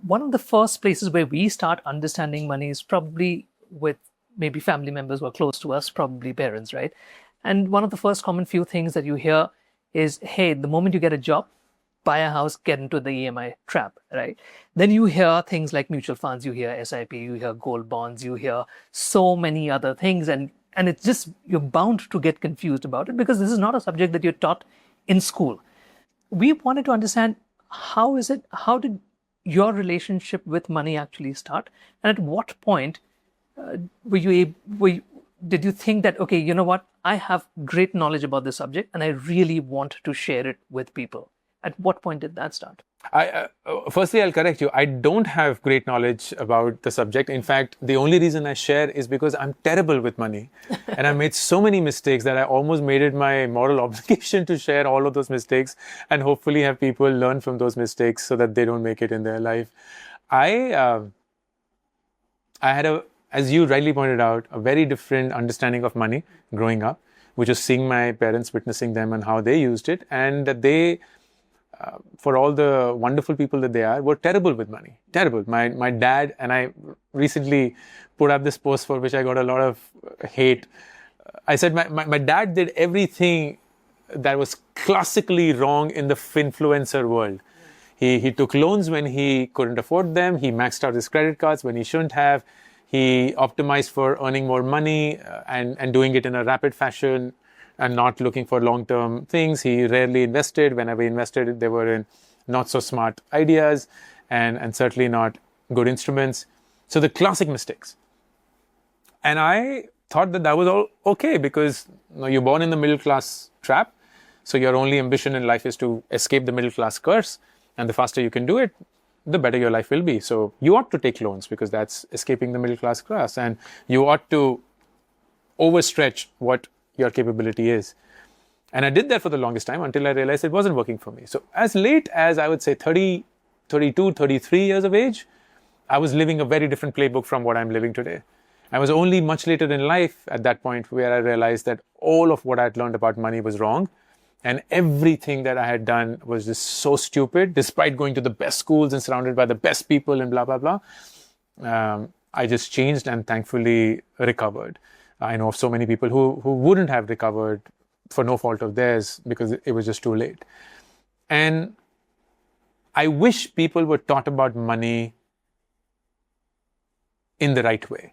one of the first places where we start understanding money is probably with maybe family members who are close to us, probably parents, right? And one of the first common few things that you hear is, hey, the moment you get a job, buy a house, get into the EMI trap, right? Then you hear things like mutual funds, you hear SIP, you hear gold bonds, you hear so many other things. And it's just, you're bound to get confused about it because this is not a subject that you're taught in school. We wanted to understand, how did your relationship with money actually start? And at what point did you think that, okay, you know what, I have great knowledge about this subject and I really want to share it with people? At what point did that start? Firstly, I'll correct you. I don't have great knowledge about the subject. In fact, the only reason I share is because I'm terrible with money. And I made so many mistakes that I almost made it my moral obligation to share all of those mistakes and hopefully have people learn from those mistakes so that they don't make it in their life. I had, as you rightly pointed out, a very different understanding of money growing up, which was seeing my parents, witnessing them and how they used it, and that they, for all the wonderful people that they are, were terrible with money. Terrible. My dad, and I recently put up this post for which I got a lot of hate. I said my dad did everything that was classically wrong in the influencer world. He took loans when he couldn't afford them. He maxed out his credit cards when he shouldn't have. He optimized for earning more money and doing it in a rapid fashion and not looking for long-term things. He rarely invested. Whenever he invested, they were in not so smart ideas and certainly not good instruments. So the classic mistakes. And I thought that was all okay because you're born in the middle class trap. So your only ambition in life is to escape the middle class curse. And the faster you can do it, the better your life will be. So you ought to take loans because that's escaping the middle class curse. And you ought to overstretch what your capability is. And I did that for the longest time until I realized it wasn't working for me. So as late as I would say 30, 32, 33 years of age, I was living a very different playbook from what I'm living today. I was only much later in life at that point where I realized that all of what I'd learned about money was wrong. And everything that I had done was just so stupid, despite going to the best schools and surrounded by the best people and blah, blah, blah. I just changed and thankfully recovered. I know of so many people who wouldn't have recovered for no fault of theirs because it was just too late. And I wish people were taught about money in the right way.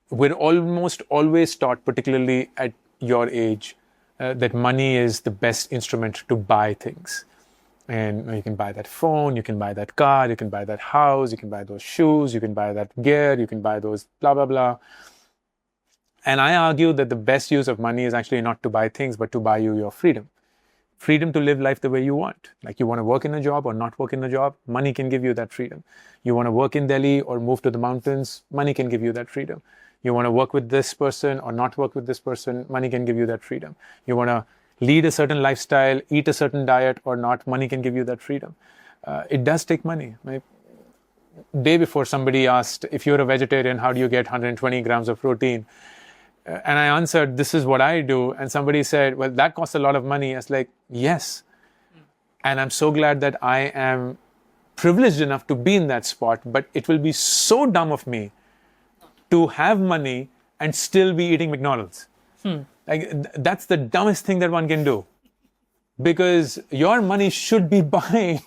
We're almost always taught, particularly at your age, that money is the best instrument to buy things. And you can buy that phone, you can buy that car, you can buy that house, you can buy those shoes, you can buy that gear, you can buy those blah, blah, blah. And I argue that the best use of money is actually not to buy things, but to buy you your freedom. Freedom to live life the way you want. Like you want to work in a job or not work in a job, money can give you that freedom. You want to work in Delhi or move to the mountains, money can give you that freedom. You want to work with this person or not work with this person, money can give you that freedom. You want to lead a certain lifestyle, eat a certain diet or not, money can give you that freedom. It does take money. Day before somebody asked, if you're a vegetarian, how do you get 120 grams of protein? And I answered, this is what I do. And somebody said, well, that costs a lot of money. I was like, yes. And I'm so glad that I am privileged enough to be in that spot. But it will be so dumb of me to have money and still be eating McDonald's. Like, that's the dumbest thing that one can do. Because your money should be buying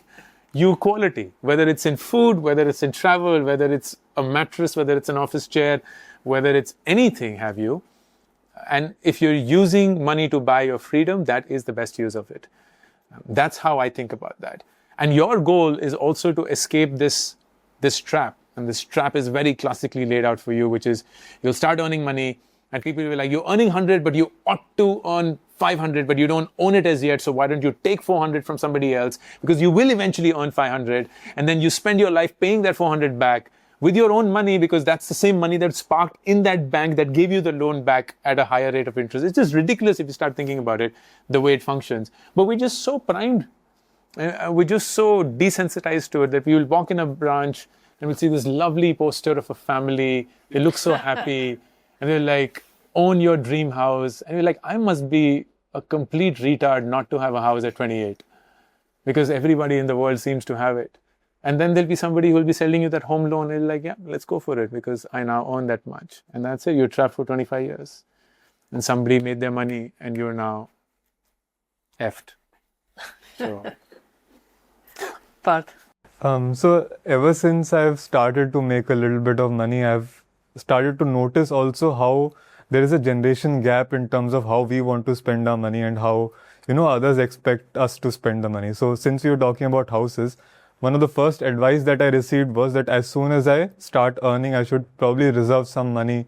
you quality, whether it's in food, whether it's in travel, whether it's a mattress, whether it's an office chair, whether it's anything, have you. And if you're using money to buy your freedom, that is the best use of it. That's how I think about that. And your goal is also to escape this trap. And this trap is very classically laid out for you, which is you'll start earning money and people will be like, you're earning 100, but you ought to earn 500, but you don't own it as yet. So why don't you take 400 from somebody else? Because you will eventually earn 500. And then you spend your life paying that 400 back with your own money, because that's the same money that's parked in that bank that gave you the loan back at a higher rate of interest. It's just ridiculous if you start thinking about it, the way it functions. But we're just so primed. We're just so desensitized to it that we will walk in a branch and we'll see this lovely poster of a family. They look so happy. And they're like, own your dream house. And you're like, I must be a complete retard not to have a house at 28. Because everybody in the world seems to have it. And then there'll be somebody who will be selling you that home loan. And you're like, yeah, let's go for it because I now own that much. And that's it. You're trapped for 25 years. And somebody made their money and you're now effed. So, But So ever since I've started to make a little bit of money, I've started to notice also how there is a generation gap in terms of how we want to spend our money and how, others expect us to spend the money. So since you're talking about houses, one of the first advice that I received was that as soon as I start earning, I should probably reserve some money,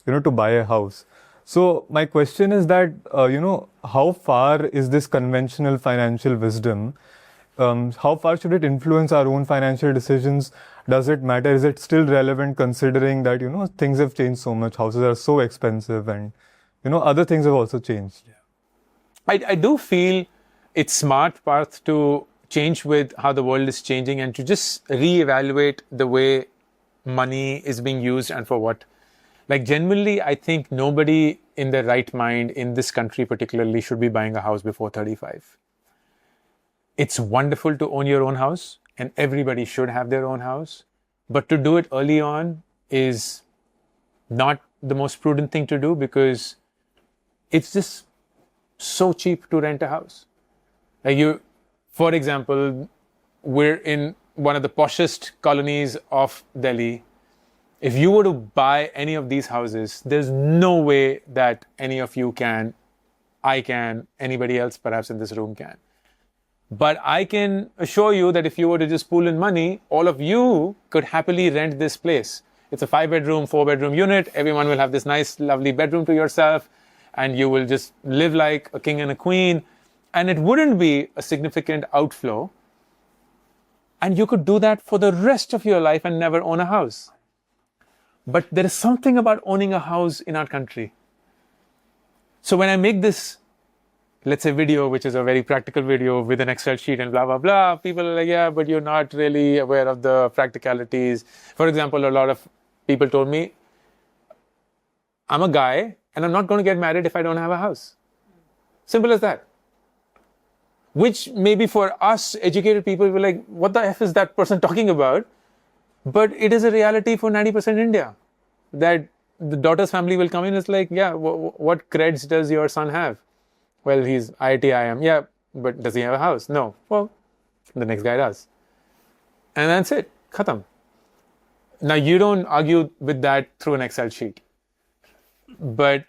to buy a house. So my question is that, how far is this conventional financial wisdom? How far should it influence our own financial decisions? Does it matter? Is it still relevant considering that, things have changed so much, houses are so expensive and, other things have also changed? I do feel it's smart, Parth, to change with how the world is changing and to just reevaluate the way money is being used and for what. Like generally, I think nobody in their right mind in this country particularly should be buying a house before 35. It's wonderful to own your own house and everybody should have their own house. But to do it early on is not the most prudent thing to do because it's just so cheap to rent a house. Like for example, we're in one of the poshest colonies of Delhi. If you were to buy any of these houses, there's no way that any of you can, I can, anybody else perhaps in this room can. But I can assure you that if you were to just pool in money, all of you could happily rent this place. It's a 5-bedroom, 4-bedroom unit. Everyone will have this nice, lovely bedroom to yourself. And you will just live like a king and a queen. And it wouldn't be a significant outflow. And you could do that for the rest of your life and never own a house. But there is something about owning a house in our country. So when I make this, let's say, video, which is a very practical video with an Excel sheet and blah, blah, blah, people are like, yeah, but you're not really aware of the practicalities. For example, a lot of people told me, I'm a guy and I'm not going to get married if I don't have a house. Simple as that. Which maybe for us educated people, we're like, what the F is that person talking about? But it is a reality for 90% India. That the daughter's family will come in, it's like, yeah, what creds does your son have? Well, he's IIT IIM. Yeah, but does he have a house? No. Well, the next guy does. And that's it. Khatam. Now, you don't argue with that through an Excel sheet. But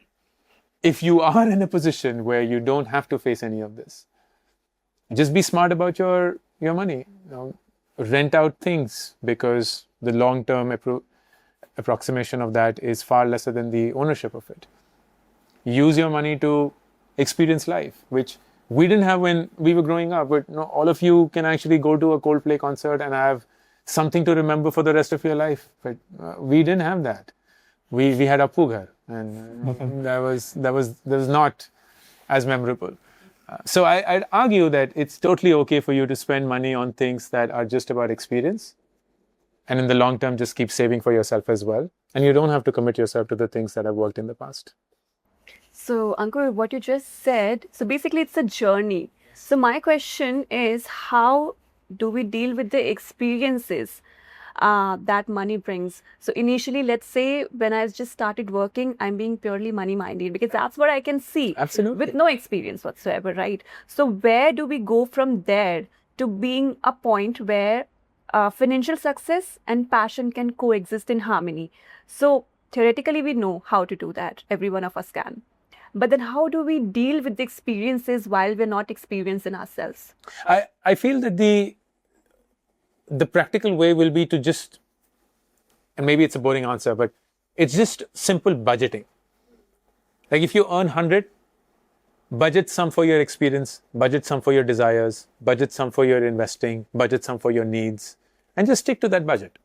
if you are in a position where you don't have to face any of this, just be smart about your money. Rent out things because the long-term approximation of that is far lesser than the ownership of it. Use your money to experience life, which we didn't have when we were growing up. But all of you can actually go to a Coldplay concert and have something to remember for the rest of your life. But we didn't have that. We had Appu Ghar, and that was not as memorable. So I'd argue that it's totally okay for you to spend money on things that are just about experience. And in the long term, just keep saving for yourself as well. And you don't have to commit yourself to the things that have worked in the past. So, Ankur, what you just said, so basically it's a journey. So my question is, how do we deal with the experiences that money brings? So initially, let's say when I just started working, I'm being purely money minded because that's what I can see. Absolutely. With no experience whatsoever, right? So where do we go from there to being a point where financial success and passion can coexist in harmony? So theoretically, we know how to do that. Every one of us can. But then how do we deal with the experiences while we're not experienced in ourselves? I feel that the practical way will be to just, and maybe it's a boring answer, but it's just simple budgeting. Like if you earn 100, budget some for your experience, budget some for your desires, budget some for your investing, budget some for your needs, and just stick to that budget.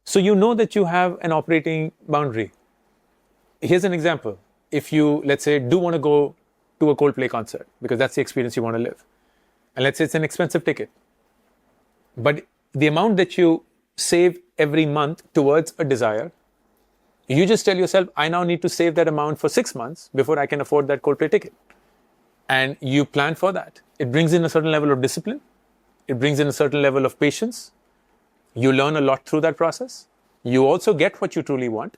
So you know that you have an operating boundary. Here's an example. If you, let's say, do want to go to a Coldplay concert because that's the experience you want to live. And let's say it's an expensive ticket. But the amount that you save every month towards a desire, you just tell yourself, I now need to save that amount for 6 months before I can afford that Coldplay ticket. And you plan for that. It brings in a certain level of discipline. It brings in a certain level of patience. You learn a lot through that process. You also get what you truly want,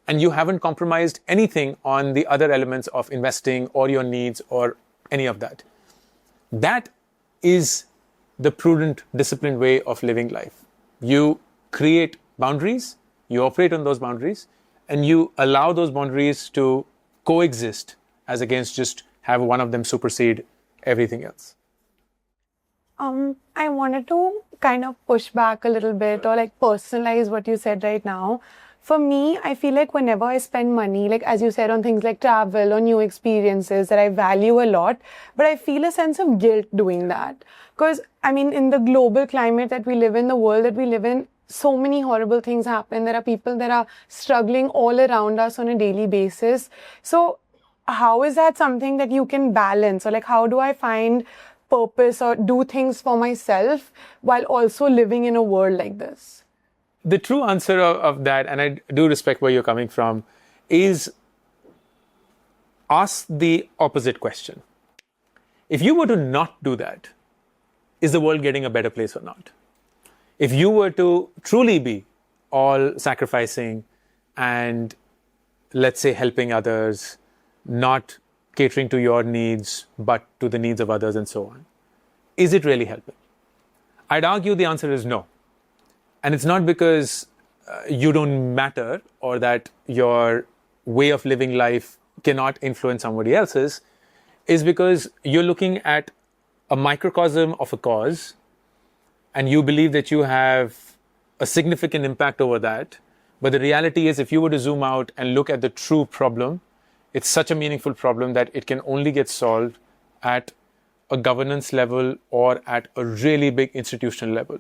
and you haven't compromised anything on the other elements of investing or your needs or any of that. That is the prudent, disciplined way of living life. You create boundaries, you operate on those boundaries, and you allow those boundaries to coexist as against just have one of them supersede everything else. I wanted to kind of push back a little bit or like personalize what you said right now. For me, I feel like whenever I spend money, like as you said, on things like travel or new experiences that I value a lot, but I feel a sense of guilt doing that. Because, I mean, in the global climate that we live in, the world that we live in, so many horrible things happen. There are people that are struggling all around us on a daily basis. So how is that something that you can balance? Or like, how do I find purpose or do things for myself while also living in a world like this? The true answer of that, and I do respect where you're coming from, is ask the opposite question. If you were to not do that, is the world getting a better place or not? If you were to truly be all sacrificing and, let's say, helping others, not catering to your needs, but to the needs of others and so on, is it really helping? I'd argue the answer is no. And it's not because you don't matter or that your way of living life cannot influence somebody else's. Is because you're looking at a microcosm of a cause and you believe that you have a significant impact over that. But the reality is, if you were to zoom out and look at the true problem, it's such a meaningful problem that it can only get solved at a governance level or at a really big institutional level.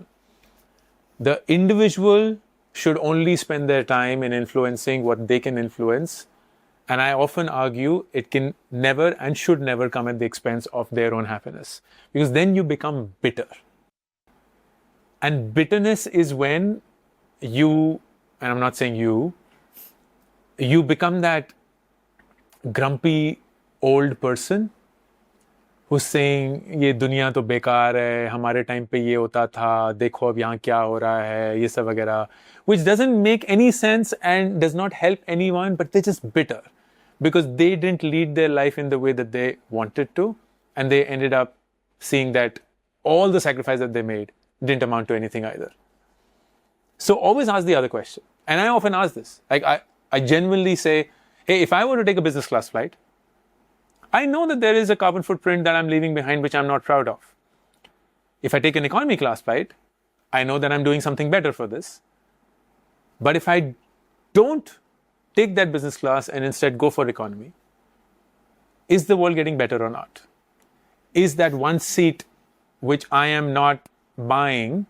The individual should only spend their time in influencing what they can influence. And I often argue it can never and should never come at the expense of their own happiness. Because then you become bitter. And bitterness is when you, and I'm not saying you become that grumpy old person who's saying, ये दुनिया तो बेकार है, हमारे time पे ये होता था, देखो अब यहाँ क्या हो रहा है, ये सब वगैरह, which doesn't make any sense and does not help anyone, but they're just bitter because they didn't lead their life in the way that they wanted to, and they ended up seeing that all the sacrifice that they made didn't amount to anything either. So always ask the other question. And I often ask this. Like I genuinely say, hey, if I were to take a business class flight, I know that there is a carbon footprint that I'm leaving behind, which I'm not proud of. If I take an economy class flight, I know that I'm doing something better for this. But if I don't take that business class and instead go for economy, is the world getting better or not? Is that one seat which I am not buying,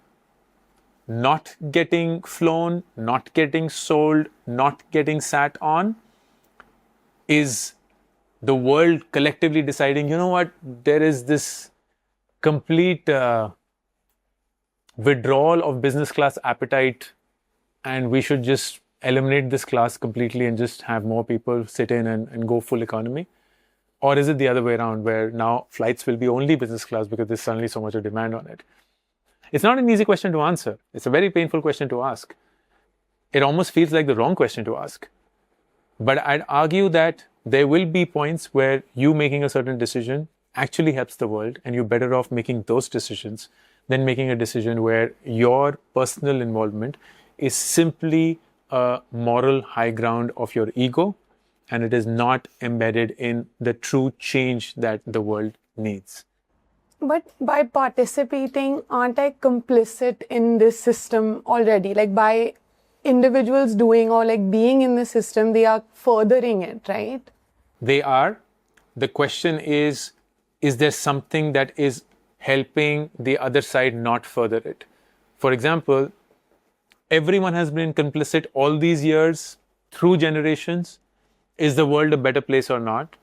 not getting flown, not getting sold, not getting sat on? Is the world collectively deciding, you know what, there is this complete withdrawal of business class appetite and we should just eliminate this class completely and just have more people sit in and go full economy? Or is it the other way around where now flights will be only business class because there's suddenly so much of demand on it? It's not an easy question to answer. It's a very painful question to ask. It almost feels like the wrong question to ask. But I'd argue that there will be points where you making a certain decision actually helps the world, and you're better off making those decisions than making a decision where your personal involvement is simply a moral high ground of your ego, and it is not embedded in the true change that the world needs. But by participating, aren't I complicit in this system already? Like by individuals doing or like being in the system, they are furthering it, right? They are. The question is there something that is helping the other side not further it? For example, everyone has been complicit all these years through generations. Is the world a better place or not?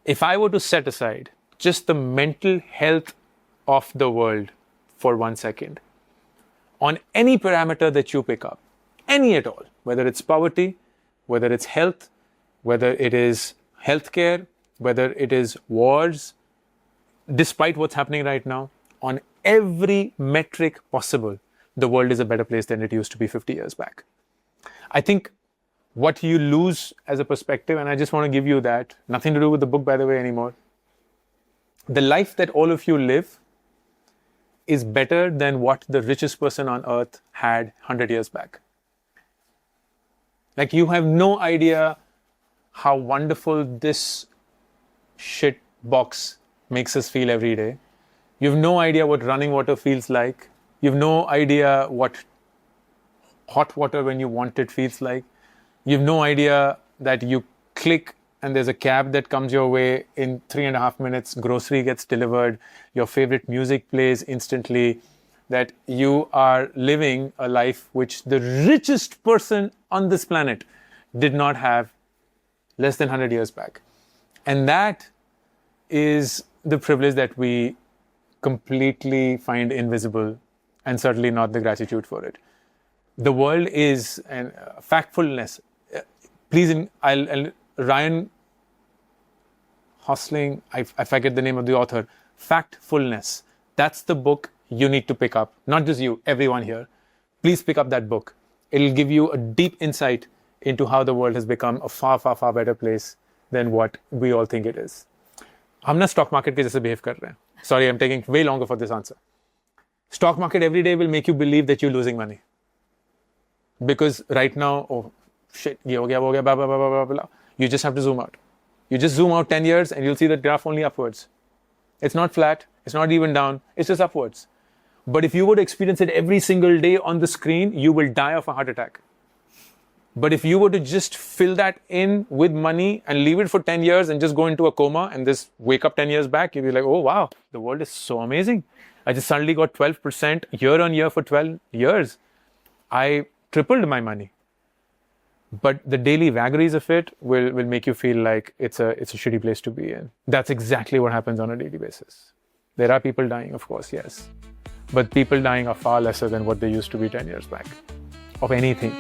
If I were to set aside just the mental health of the world for 1 second, on any parameter that you pick up, any at all, whether it's poverty, whether it's health, whether it is healthcare, whether it is wars, despite what's happening right now, on every metric possible, the world is a better place than it used to be 50 years back. I think what you lose as a perspective, and I just want to give you that, nothing to do with the book, by the way, anymore. The life that all of you live is better than what the richest person on earth had 100 years back. Like, you have no idea how wonderful this shit box makes us feel every day. You have no idea what running water feels like. You have no idea what hot water when you want it feels like. You have no idea that you click and there's a cab that comes your way in 3.5 minutes, grocery gets delivered, your favorite music plays instantly, that you are living a life which the richest person on this planet did not have less than 100 years back. And that is the privilege that we completely find invisible, and certainly not the gratitude for it. The world is an factfulness. Please, Ryan Hosling, I forget the name of the author, Factfulness. That's the book you need to pick up. Not just you, everyone here. Please pick up that book. It'll give you a deep insight into how the world has become a far, far, far better place than what we all think it is. हम ना stock market के जैसे behave कर रहे हैं. Sorry, I'm taking way longer for this answer. Stock market every day will make you believe that you're losing money. Because right now, oh shit, ye ho gaya, blah, blah, blah, blah, blah. You just have to zoom out. You just zoom out 10 years and you'll see the graph only upwards. It's not flat, it's not even down, it's just upwards. But if you were to experience it every single day on the screen, you will die of a heart attack. But if you were to just fill that in with money and leave it for 10 years and just go into a coma and just wake up 10 years back, you'll be like, oh wow, the world is so amazing. I just suddenly got 12% year on year for 12 years. I tripled my money. But the daily vagaries of it will make you feel like it's a shitty place to be in. That's exactly what happens on a daily basis. There are people dying, of course, yes. But people dying are far lesser than what they used to be 10 years back. Of anything.